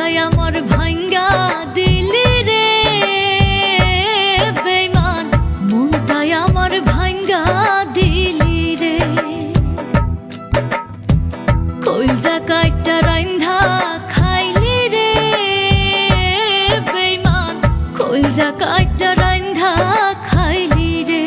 মনটাই আমার ভাঙ্গা দিলি রে বেঈমান, মনটাই আমার ভাঙ্গা দিলি রে। কইলজা কাইটা রাইন্ধা খাইলি রে বেঈমান, কইলজা কাইটা রাইন্ধা খাইলি রে।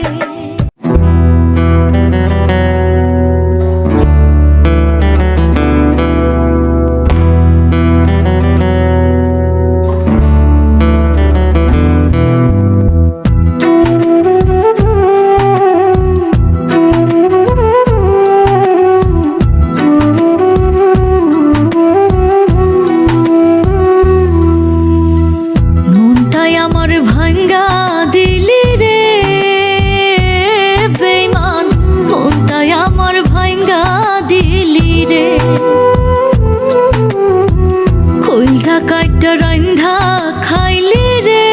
আমার ভাঙ্গা দিলি রে বেঈমান, মনটাই আমার ভাঙ্গা দিলি রে। কইলজা কাইটা রাইন্ধা খাইলি রে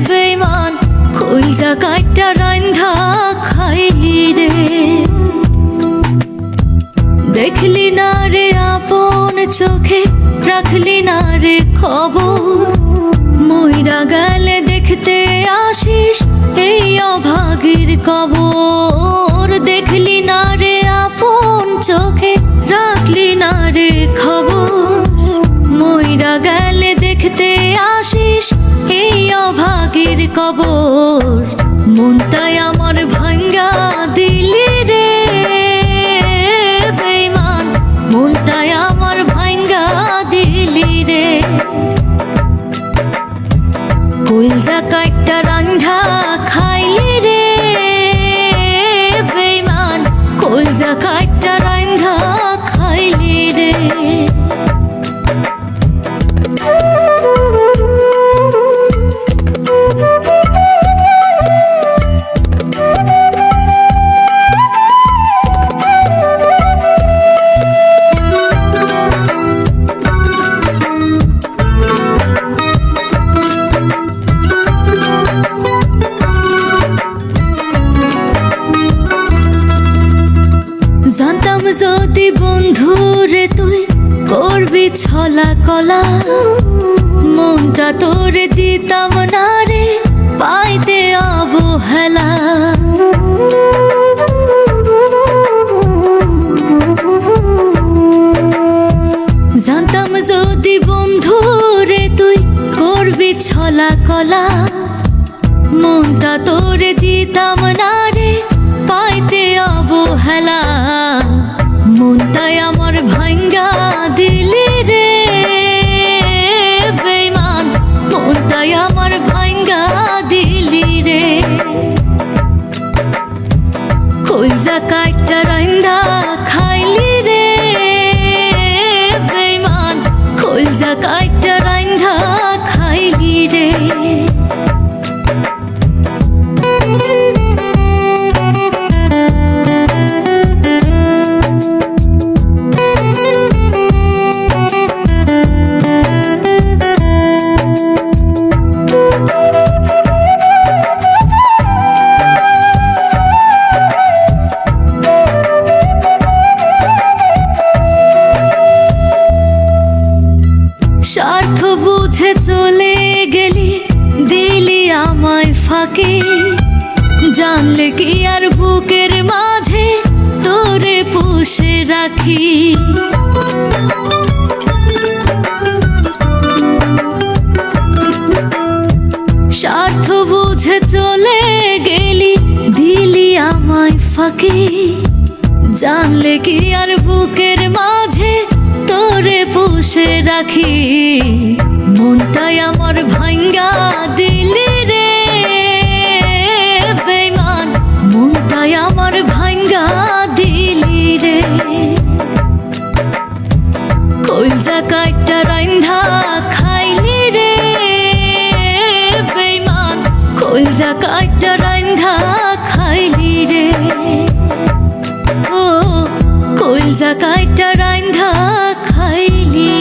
বেঈমান, কইলজা কাইটা রাইন্ধা খাইলি রে। দেখলি না রে আপন চোখে, রাখলি না রে খবর, মইরা গেলে দেখতে আসিস এই অভাগীর কবর। দেখলি না রে আপন চোখে, রাখলি না রে খবর, মইরা গেলে দেখতে আসিস এই অভাগীর কবর। মনটাই আমার ভাঙ্গা দিলি রে বেঈমান, মনটাই আমার ভাঙ্গা দিলি রে। কইলজা কাইটা রান্ধা খাইলি রে বেঈমান, কইলজা কাইটা রান্ধা খাইলি রে। জানতাম যদি বন্ধু রে তুই করবি ছলা কলা, মনটা তোরে দিতাম না রে পাইতে অবহেলা। জানতাম যদি বন্ধু রে তুই করবি ছলা কলা, মনটা তোরে দিতাম না রে পাইতে অবহেলা। মনটাই আমার ভাঙ্গা দিলি রে বেঈমান, মনটাই আমার ভাঙ্গা দিলি রে। কইলজা কাইটা রাইন্ধা খাইলি রে বেঈমান, কইলজা কাইটা রাইন্ধা খাইলি রে। স্বার্থ বুঝে চলে গেলি, দিলি আমায় ফাঁকি, জানলে কি আর বুকের মাঝে তোরে পুষে রাখি। স্বার্থ বুঝে চলে গেলি, দিলি আমায় ফাঁকি, জানলে কি আর বুকের মাঝে তোরে পুষে রাখি। মনটাই আমার ভাঙ্গা দিলি রে বেঈমান, মনটাই আমার ভাঙ্গা দিলি রে। কইলজা কাইটা রাইন্ধা খাইলি রে বেঈমান, কইলজা কাইটা রাইন্ধা খাইলি রে। ও কইলজা কাইটা রাইন্ধা খাইলি